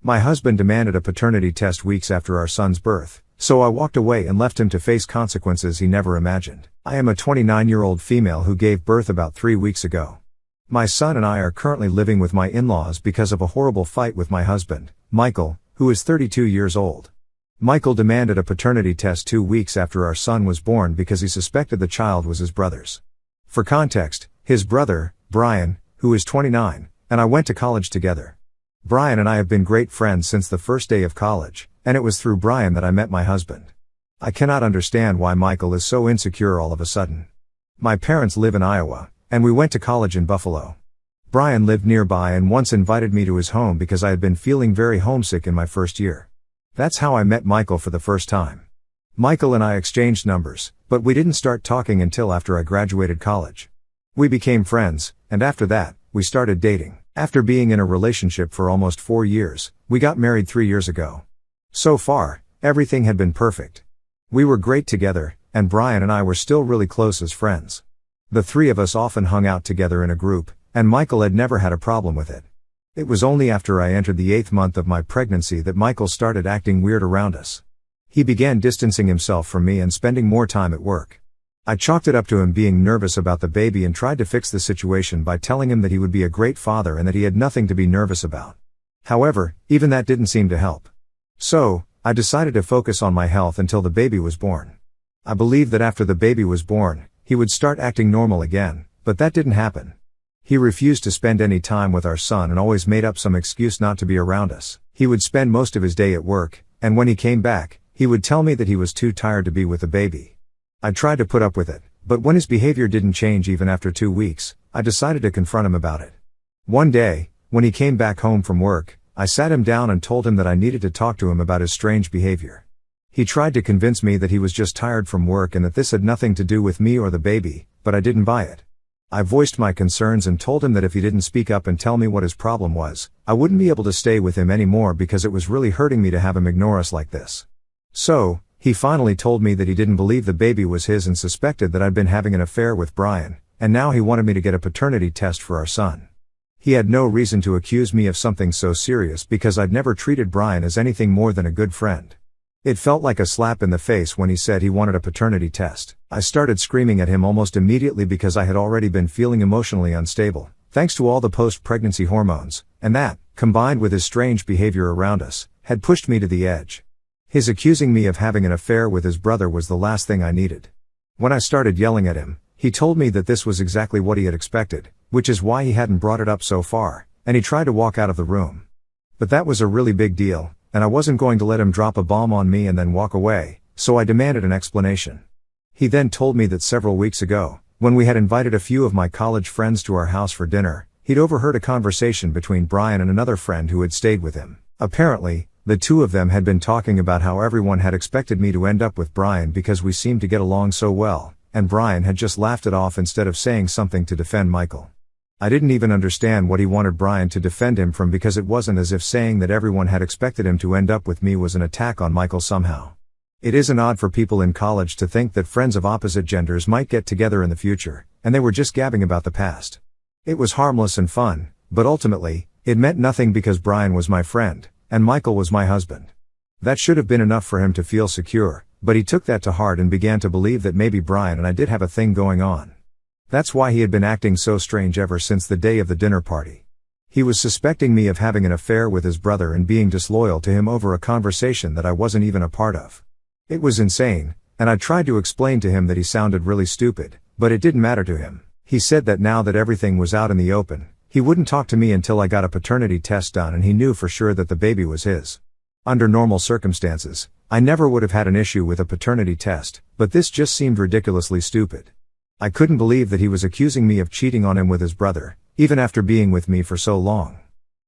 My husband demanded a paternity test weeks after our son's birth, so I walked away and left him to face consequences he never imagined. I am a 29-year-old female who gave birth about 3 weeks ago. My son and I are currently living with my in-laws because of a horrible fight with my husband, Michael, who is 32 years old. Michael demanded a paternity test 2 weeks after our son was born because he suspected the child was his brother's. For context, his brother, Brian, who is 29, and I went to college together. Brian and I have been great friends since the first day of college, and it was through Brian that I met my husband. I cannot understand why Michael is so insecure all of a sudden. My parents live in Iowa, and we went to college in Buffalo. Brian lived nearby and once invited me to his home because I had been feeling very homesick in my first year. That's how I met Michael for the first time. Michael and I exchanged numbers, but we didn't start talking until after I graduated college. We became friends, and after that, we started dating. After being in a relationship for almost 4 years, we got married 3 years ago. So far, everything had been perfect. We were great together, and Brian and I were still really close as friends. The three of us often hung out together in a group, and Michael had never had a problem with it. It was only after I entered the 8th month of my pregnancy that Michael started acting weird around us. He began distancing himself from me and spending more time at work. I chalked it up to him being nervous about the baby and tried to fix the situation by telling him that he would be a great father and that he had nothing to be nervous about. However, even that didn't seem to help. So, I decided to focus on my health until the baby was born. I believed that after the baby was born, he would start acting normal again, but that didn't happen. He refused to spend any time with our son and always made up some excuse not to be around us. He would spend most of his day at work, and when he came back, he would tell me that he was too tired to be with the baby. I tried to put up with it, but when his behavior didn't change even after 2 weeks, I decided to confront him about it. One day, when he came back home from work, I sat him down and told him that I needed to talk to him about his strange behavior. He tried to convince me that he was just tired from work and that this had nothing to do with me or the baby, but I didn't buy it. I voiced my concerns and told him that if he didn't speak up and tell me what his problem was, I wouldn't be able to stay with him anymore because it was really hurting me to have him ignore us like this. So, he finally told me that he didn't believe the baby was his and suspected that I'd been having an affair with Brian, and now he wanted me to get a paternity test for our son. He had no reason to accuse me of something so serious because I'd never treated Brian as anything more than a good friend. It felt like a slap in the face when he said he wanted a paternity test. I started screaming at him almost immediately because I had already been feeling emotionally unstable, thanks to all the post-pregnancy hormones, and that, combined with his strange behavior around us, had pushed me to the edge. His accusing me of having an affair with his brother was the last thing I needed. When I started yelling at him, he told me that this was exactly what he had expected, which is why he hadn't brought it up so far, and he tried to walk out of the room. But that was a really big deal, and I wasn't going to let him drop a bomb on me and then walk away, so I demanded an explanation. He then told me that several weeks ago, when we had invited a few of my college friends to our house for dinner, he'd overheard a conversation between Brian and another friend who had stayed with him. Apparently, the two of them had been talking about how everyone had expected me to end up with Brian because we seemed to get along so well, and Brian had just laughed it off instead of saying something to defend Michael. I didn't even understand what he wanted Brian to defend him from because it wasn't as if saying that everyone had expected him to end up with me was an attack on Michael somehow. It isn't odd for people in college to think that friends of opposite genders might get together in the future, and they were just gabbing about the past. It was harmless and fun, but ultimately, it meant nothing because Brian was my friend, and Michael was my husband. That should have been enough for him to feel secure, but he took that to heart and began to believe that maybe Brian and I did have a thing going on. That's why he had been acting so strange ever since the day of the dinner party. He was suspecting me of having an affair with his brother and being disloyal to him over a conversation that I wasn't even a part of. It was insane, and I tried to explain to him that he sounded really stupid, but it didn't matter to him. He said that now that everything was out in the open, he wouldn't talk to me until I got a paternity test done and he knew for sure that the baby was his. Under normal circumstances, I never would have had an issue with a paternity test, but this just seemed ridiculously stupid. I couldn't believe that he was accusing me of cheating on him with his brother, even after being with me for so long.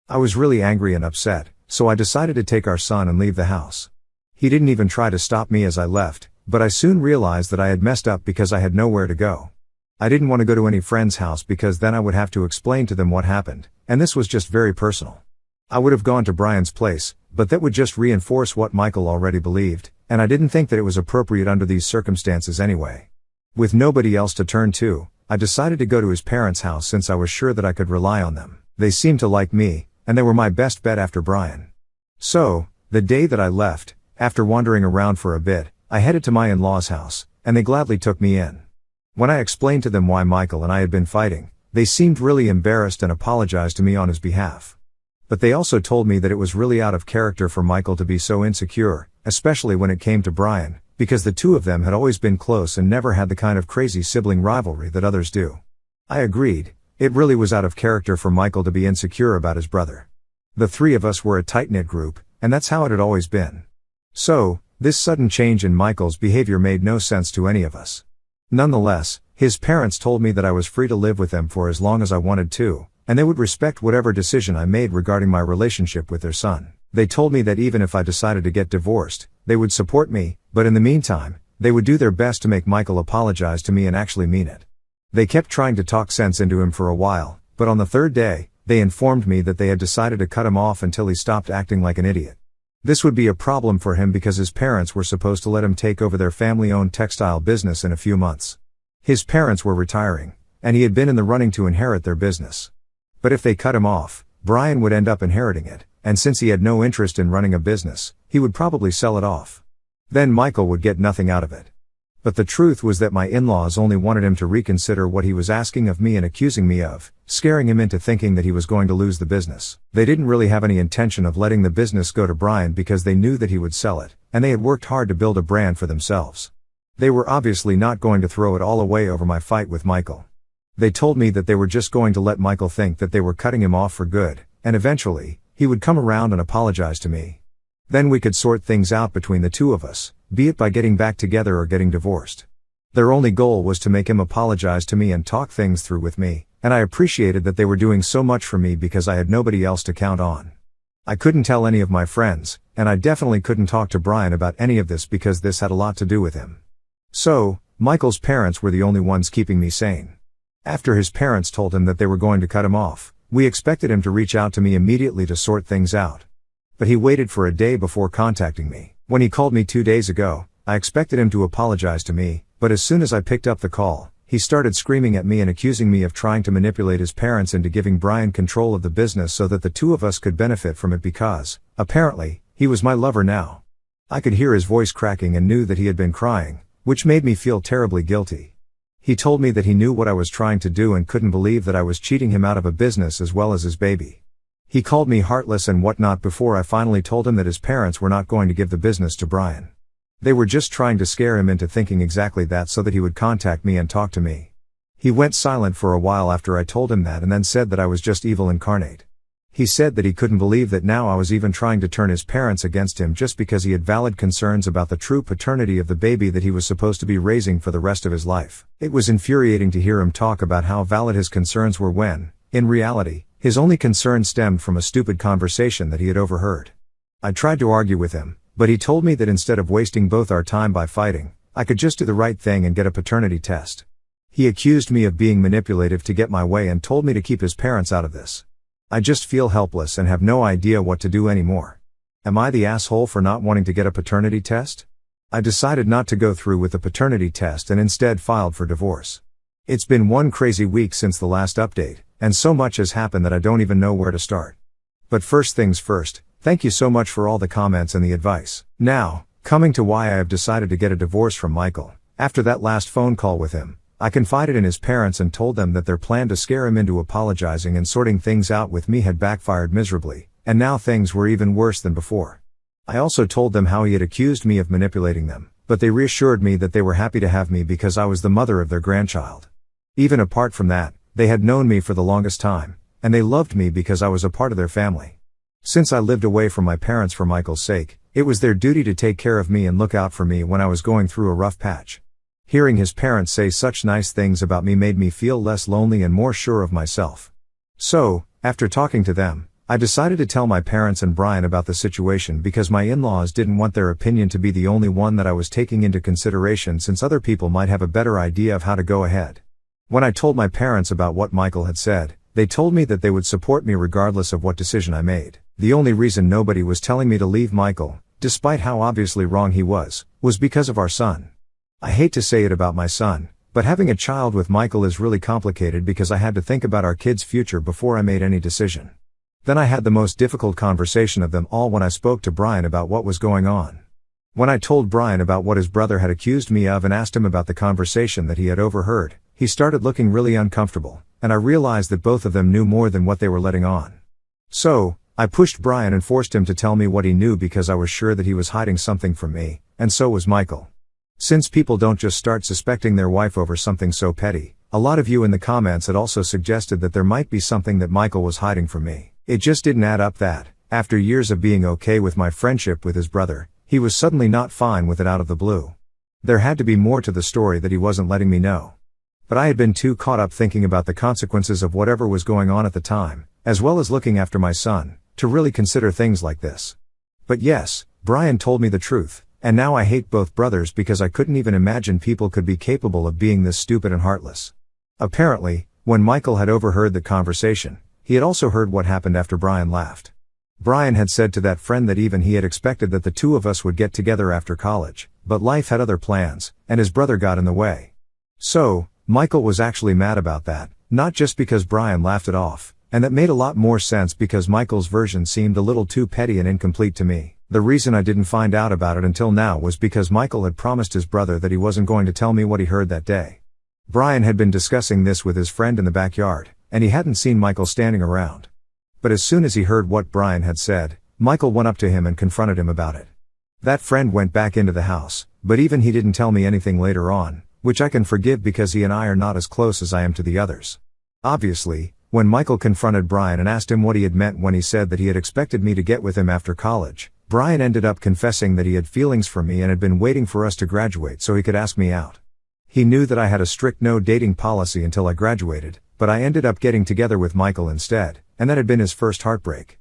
I was really angry and upset, so I decided to take our son and leave the house. He didn't even try to stop me as I left, but I soon realized that I had messed up because I had nowhere to go. I didn't want to go to any friend's house because then I would have to explain to them what happened, and this was just very personal. I would have gone to Brian's place, but that would just reinforce what Michael already believed, and I didn't think that it was appropriate under these circumstances anyway. With nobody else to turn to, I decided to go to his parents' house since I was sure that I could rely on them. They seemed to like me, and they were my best bet after Brian. So, the day that I left, after wandering around for a bit, I headed to my in-laws' house, and they gladly took me in. When I explained to them why Michael and I had been fighting, they seemed really embarrassed and apologized to me on his behalf. But they also told me that it was really out of character for Michael to be so insecure, especially when it came to Brian, because the two of them had always been close and never had the kind of crazy sibling rivalry that others do. I agreed. It really was out of character for Michael to be insecure about his brother. The three of us were a tight-knit group, and that's how it had always been. So, this sudden change in Michael's behavior made no sense to any of us. Nonetheless, his parents told me that I was free to live with them for as long as I wanted to, and they would respect whatever decision I made regarding my relationship with their son. They told me that even if I decided to get divorced, they would support me, but in the meantime, they would do their best to make Michael apologize to me and actually mean it. They kept trying to talk sense into him for a while, but on the third day, they informed me that they had decided to cut him off until he stopped acting like an idiot. This would be a problem for him because his parents were supposed to let him take over their family-owned textile business in a few months. His parents were retiring, and he had been in the running to inherit their business. But if they cut him off, Brian would end up inheriting it, and since he had no interest in running a business, he would probably sell it off. Then Michael would get nothing out of it. But the truth was that my in-laws only wanted him to reconsider what he was asking of me and accusing me of, scaring him into thinking that he was going to lose the business. They didn't really have any intention of letting the business go to Brian because they knew that he would sell it, and they had worked hard to build a brand for themselves. They were obviously not going to throw it all away over my fight with Michael. They told me that they were just going to let Michael think that they were cutting him off for good, and eventually, he would come around and apologize to me. Then we could sort things out between the two of us, be it by getting back together or getting divorced. Their only goal was to make him apologize to me and talk things through with me, and I appreciated that they were doing so much for me because I had nobody else to count on. I couldn't tell any of my friends, and I definitely couldn't talk to Brian about any of this because this had a lot to do with him. So, Michael's parents were the only ones keeping me sane. After his parents told him that they were going to cut him off, we expected him to reach out to me immediately to sort things out. But he waited for a day before contacting me. When he called me 2 days ago, I expected him to apologize to me, but as soon as I picked up the call, he started screaming at me and accusing me of trying to manipulate his parents into giving Brian control of the business so that the two of us could benefit from it because, apparently, he was my lover now. I could hear his voice cracking and knew that he had been crying, which made me feel terribly guilty. He told me that he knew what I was trying to do and couldn't believe that I was cheating him out of a business as well as his baby. He called me heartless and whatnot before I finally told him that his parents were not going to give the business to Brian. They were just trying to scare him into thinking exactly that so that he would contact me and talk to me. He went silent for a while after I told him that and then said that I was just evil incarnate. He said that he couldn't believe that now I was even trying to turn his parents against him just because he had valid concerns about the true paternity of the baby that he was supposed to be raising for the rest of his life. It was infuriating to hear him talk about how valid his concerns were when, in reality, his only concern stemmed from a stupid conversation that he had overheard. I tried to argue with him, but he told me that instead of wasting both our time by fighting, I could just do the right thing and get a paternity test. He accused me of being manipulative to get my way and told me to keep his parents out of this. I just feel helpless and have no idea what to do anymore. Am I the asshole for not wanting to get a paternity test? I decided not to go through with the paternity test and instead filed for divorce. It's been one crazy week since the last update, and so much has happened that I don't even know where to start. But first things first, thank you so much for all the comments and the advice. Now, coming to why I have decided to get a divorce from Michael. After that last phone call with him, I confided in his parents and told them that their plan to scare him into apologizing and sorting things out with me had backfired miserably, and now things were even worse than before. I also told them how he had accused me of manipulating them, but they reassured me that they were happy to have me because I was the mother of their grandchild. Even apart from that, they had known me for the longest time, and they loved me because I was a part of their family. Since I lived away from my parents for Michael's sake, it was their duty to take care of me and look out for me when I was going through a rough patch. Hearing his parents say such nice things about me made me feel less lonely and more sure of myself. So, after talking to them, I decided to tell my parents and Brian about the situation because my in-laws didn't want their opinion to be the only one that I was taking into consideration since other people might have a better idea of how to go ahead. When I told my parents about what Michael had said, they told me that they would support me regardless of what decision I made. The only reason nobody was telling me to leave Michael, despite how obviously wrong he was because of our son. I hate to say it about my son, but having a child with Michael is really complicated because I had to think about our kid's future before I made any decision. Then I had the most difficult conversation of them all when I spoke to Brian about what was going on. When I told Brian about what his brother had accused me of and asked him about the conversation that he had overheard, he started looking really uncomfortable, and I realized that both of them knew more than what they were letting on. So, I pushed Brian and forced him to tell me what he knew because I was sure that he was hiding something from me, and so was Michael. Since people don't just start suspecting their wife over something so petty, a lot of you in the comments had also suggested that there might be something that Michael was hiding from me. It just didn't add up that, after years of being okay with my friendship with his brother, he was suddenly not fine with it out of the blue. There had to be more to the story that he wasn't letting me know. But I had been too caught up thinking about the consequences of whatever was going on at the time, as well as looking after my son, to really consider things like this. But yes, Brian told me the truth, and now I hate both brothers because I couldn't even imagine people could be capable of being this stupid and heartless. Apparently, when Michael had overheard the conversation, he had also heard what happened after Brian laughed. Brian had said to that friend that even he had expected that the two of us would get together after college, but life had other plans, and his brother got in the way. So, Michael was actually mad about that, not just because Brian laughed it off, and that made a lot more sense because Michael's version seemed a little too petty and incomplete to me. The reason I didn't find out about it until now was because Michael had promised his brother that he wasn't going to tell me what he heard that day. Brian had been discussing this with his friend in the backyard, and he hadn't seen Michael standing around. But as soon as he heard what Brian had said, Michael went up to him and confronted him about it. That friend went back into the house, but even he didn't tell me anything later on, which I can forgive because he and I are not as close as I am to the others. Obviously, when Michael confronted Brian and asked him what he had meant when he said that he had expected me to get with him after college, Brian ended up confessing that he had feelings for me and had been waiting for us to graduate so he could ask me out. He knew that I had a strict no dating policy until I graduated, but I ended up getting together with Michael instead, and that had been his first heartbreak.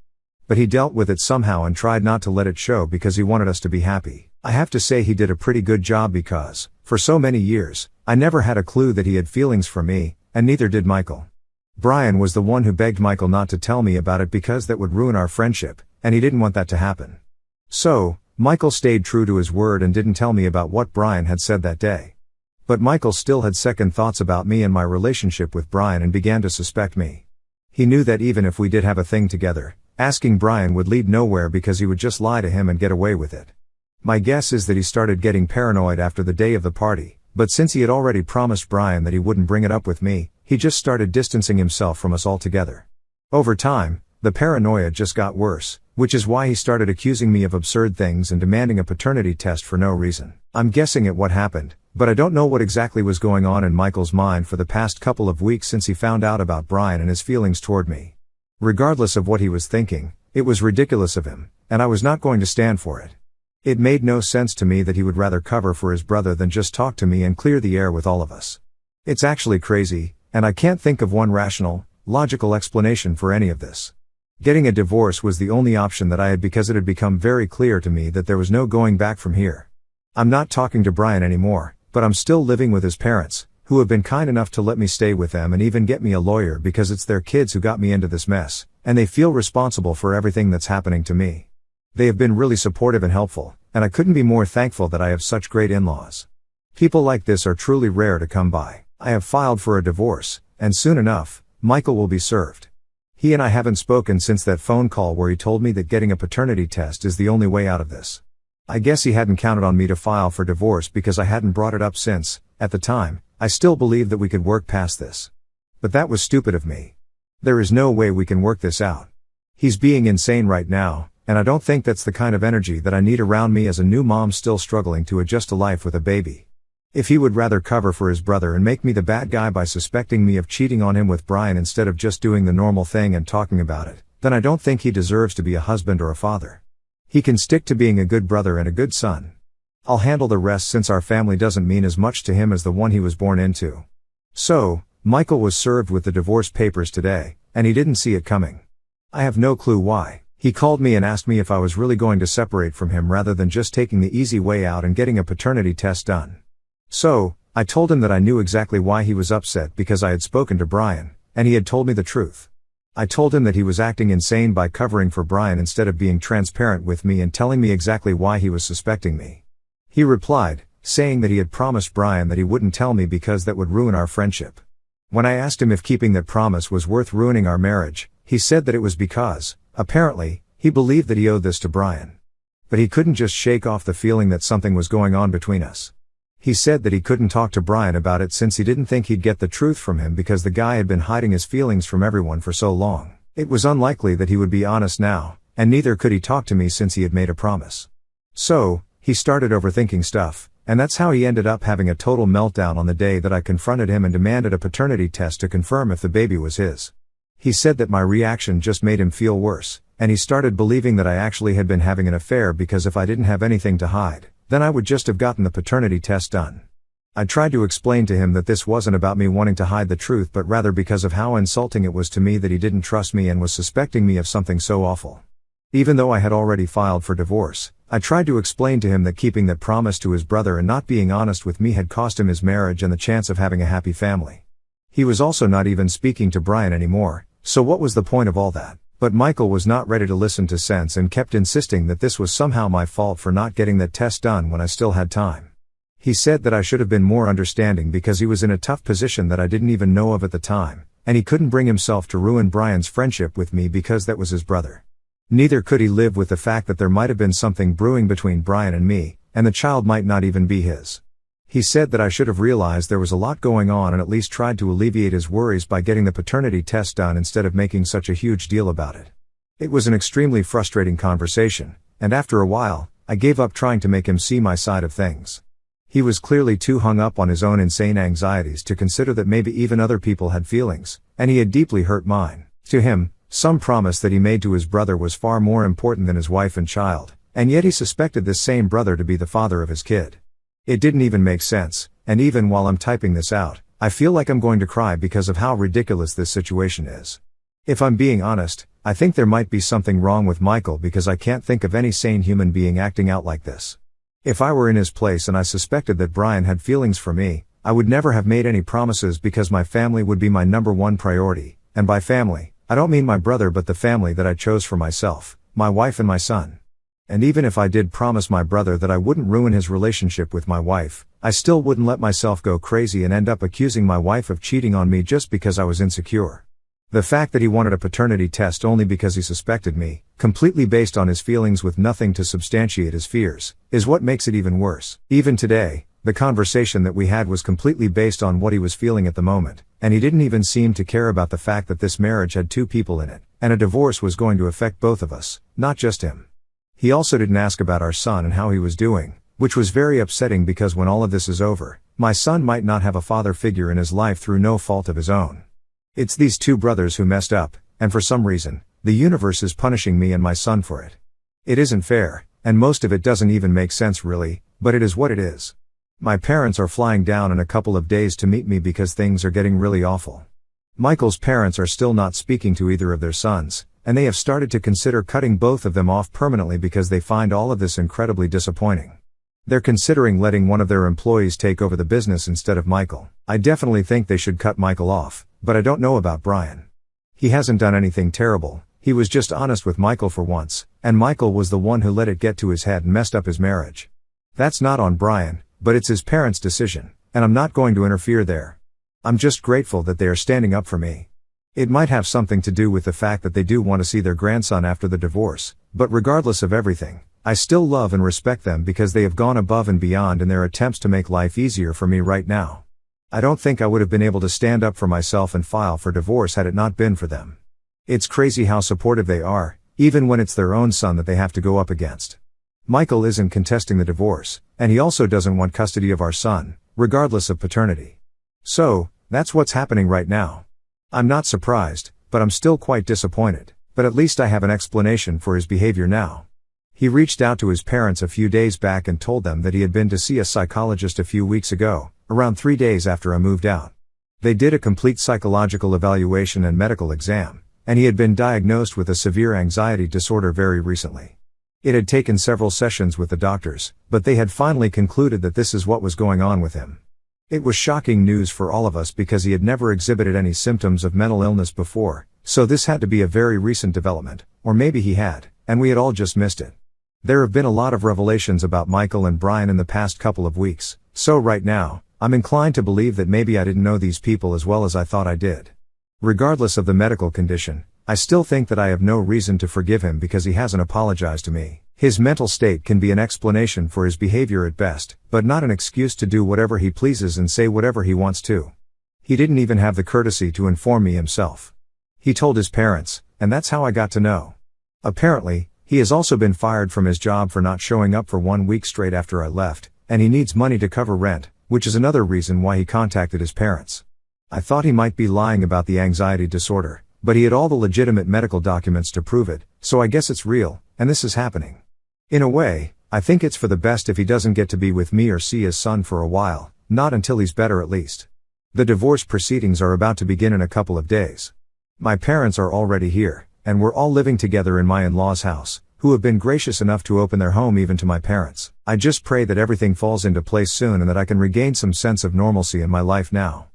But he dealt with it somehow and tried not to let it show because he wanted us to be happy. I have to say he did a pretty good job because, for so many years, I never had a clue that he had feelings for me, and neither did Michael. Brian was the one who begged Michael not to tell me about it because that would ruin our friendship, and he didn't want that to happen. So, Michael stayed true to his word and didn't tell me about what Brian had said that day. But Michael still had second thoughts about me and my relationship with Brian and began to suspect me. He knew that even if we did have a thing together, asking Brian would lead nowhere because he would just lie to him and get away with it. My guess is that he started getting paranoid after the day of the party, but since he had already promised Brian that he wouldn't bring it up with me, he just started distancing himself from us altogether. Over time, the paranoia just got worse, which is why he started accusing me of absurd things and demanding a paternity test for no reason. I'm guessing at what happened, but I don't know what exactly was going on in Michael's mind for the past couple of weeks since he found out about Brian and his feelings toward me. Regardless of what he was thinking, it was ridiculous of him, and I was not going to stand for it. It made no sense to me that he would rather cover for his brother than just talk to me and clear the air with all of us. It's actually crazy, and I can't think of one rational, logical explanation for any of this. Getting a divorce was the only option that I had because it had become very clear to me that there was no going back from here. I'm not talking to Brian anymore, but I'm still living with his parents, who have been kind enough to let me stay with them and even get me a lawyer because it's their kids who got me into this mess, and they feel responsible for everything that's happening to me. They have been really supportive and helpful, and I couldn't be more thankful that I have such great in-laws. People like this are truly rare to come by. I have filed for a divorce, and soon enough, Michael will be served. He and I haven't spoken since that phone call where he told me that getting a paternity test is the only way out of this. I guess he hadn't counted on me to file for divorce because I hadn't brought it up since, at the time, I still believed that we could work past this. But that was stupid of me. There is no way we can work this out. He's being insane right now, and I don't think that's the kind of energy that I need around me as a new mom still struggling to adjust to life with a baby. If he would rather cover for his brother and make me the bad guy by suspecting me of cheating on him with Brian instead of just doing the normal thing and talking about it, then I don't think he deserves to be a husband or a father. He can stick to being a good brother and a good son. I'll handle the rest since our family doesn't mean as much to him as the one he was born into. So, Michael was served with the divorce papers today, and he didn't see it coming. I have no clue why. He called me and asked me if I was really going to separate from him rather than just taking the easy way out and getting a paternity test done. So, I told him that I knew exactly why he was upset because I had spoken to Brian, and he had told me the truth. I told him that he was acting insane by covering for Brian instead of being transparent with me and telling me exactly why he was suspecting me. He replied, saying that he had promised Brian that he wouldn't tell me because that would ruin our friendship. When I asked him if keeping that promise was worth ruining our marriage, He said that it was because, apparently, he believed that he owed this to Brian. But he couldn't just shake off the feeling that something was going on between us. He said that he couldn't talk to Brian about it since he didn't think he'd get the truth from him because the guy had been hiding his feelings from everyone for so long. It was unlikely that he would be honest now, and neither could he talk to me since he had made a promise. So, he started overthinking stuff, and that's how he ended up having a total meltdown on the day that I confronted him and demanded a paternity test to confirm if the baby was his. He said that my reaction just made him feel worse, and he started believing that I actually had been having an affair because if I didn't have anything to hide, then I would just have gotten the paternity test done. I tried to explain to him that this wasn't about me wanting to hide the truth but rather because of how insulting it was to me that he didn't trust me and was suspecting me of something so awful. Even though I had already filed for divorce, I tried to explain to him that keeping that promise to his brother and not being honest with me had cost him his marriage and the chance of having a happy family. He was also not even speaking to Brian anymore, so what was the point of all that? But Michael was not ready to listen to sense and kept insisting that this was somehow my fault for not getting that test done when I still had time. He said that I should have been more understanding because he was in a tough position that I didn't even know of at the time, and he couldn't bring himself to ruin Brian's friendship with me because that was his brother. Neither could he live with the fact that there might have been something brewing between Brian and me, and the child might not even be his. He said that I should have realized there was a lot going on and at least tried to alleviate his worries by getting the paternity test done instead of making such a huge deal about it. It was an extremely frustrating conversation, and after a while, I gave up trying to make him see my side of things. He was clearly too hung up on his own insane anxieties to consider that maybe even other people had feelings, and he had deeply hurt mine. To him, some promise that he made to his brother was far more important than his wife and child, and yet he suspected this same brother to be the father of his kid. It didn't even make sense, and even while I'm typing this out, I feel like I'm going to cry because of how ridiculous this situation is. If I'm being honest, I think there might be something wrong with Michael because I can't think of any sane human being acting out like this. If I were in his place and I suspected that Brian had feelings for me, I would never have made any promises because my family would be my number one priority, and by family, I don't mean my brother but the family that I chose for myself, my wife and my son. And even if I did promise my brother that I wouldn't ruin his relationship with my wife, I still wouldn't let myself go crazy and end up accusing my wife of cheating on me just because I was insecure. The fact that he wanted a paternity test only because he suspected me, completely based on his feelings with nothing to substantiate his fears, is what makes it even worse. Even today, the conversation that we had was completely based on what he was feeling at the moment, and he didn't even seem to care about the fact that this marriage had two people in it, and a divorce was going to affect both of us, not just him. He also didn't ask about our son and how he was doing, which was very upsetting because when all of this is over, my son might not have a father figure in his life through no fault of his own. It's these two brothers who messed up, and for some reason, the universe is punishing me and my son for it. It isn't fair, and most of it doesn't even make sense really, but it is what it is. My parents are flying down in a couple of days to meet me because things are getting really awful. Michael's parents are still not speaking to either of their sons, and they have started to consider cutting both of them off permanently because they find all of this incredibly disappointing. They're considering letting one of their employees take over the business instead of Michael. I definitely think they should cut Michael off, but I don't know about Brian. He hasn't done anything terrible, he was just honest with Michael for once, and Michael was the one who let it get to his head and messed up his marriage. That's not on Brian, but it's his parents' decision, and I'm not going to interfere there. I'm just grateful that they are standing up for me. It might have something to do with the fact that they do want to see their grandson after the divorce, but regardless of everything, I still love and respect them because they have gone above and beyond in their attempts to make life easier for me right now. I don't think I would have been able to stand up for myself and file for divorce had it not been for them. It's crazy how supportive they are, even when it's their own son that they have to go up against. Michael isn't contesting the divorce, and he also doesn't want custody of our son, regardless of paternity. So, that's what's happening right now. I'm not surprised, but I'm still quite disappointed, but at least I have an explanation for his behavior now. He reached out to his parents a few days back and told them that he had been to see a psychologist a few weeks ago, around 3 days after I moved out. They did a complete psychological evaluation and medical exam, and he had been diagnosed with a severe anxiety disorder very recently. It had taken several sessions with the doctors, but they had finally concluded that this is what was going on with him. It was shocking news for all of us because he had never exhibited any symptoms of mental illness before, so this had to be a very recent development, or maybe he had, and we had all just missed it. There have been a lot of revelations about Michael and Brian in the past couple of weeks, so right now, I'm inclined to believe that maybe I didn't know these people as well as I thought I did. Regardless of the medical condition, I still think that I have no reason to forgive him because he hasn't apologized to me. His mental state can be an explanation for his behavior at best, but not an excuse to do whatever he pleases and say whatever he wants to. He didn't even have the courtesy to inform me himself. He told his parents, and that's how I got to know. Apparently, he has also been fired from his job for not showing up for 1 week straight after I left, and he needs money to cover rent, which is another reason why he contacted his parents. I thought he might be lying about the anxiety disorder, but he had all the legitimate medical documents to prove it, so I guess it's real, and this is happening. In a way, I think it's for the best if he doesn't get to be with me or see his son for a while, not until he's better at least. The divorce proceedings are about to begin in a couple of days. My parents are already here, and we're all living together in my in-laws' house, who have been gracious enough to open their home even to my parents. I just pray that everything falls into place soon and that I can regain some sense of normalcy in my life now.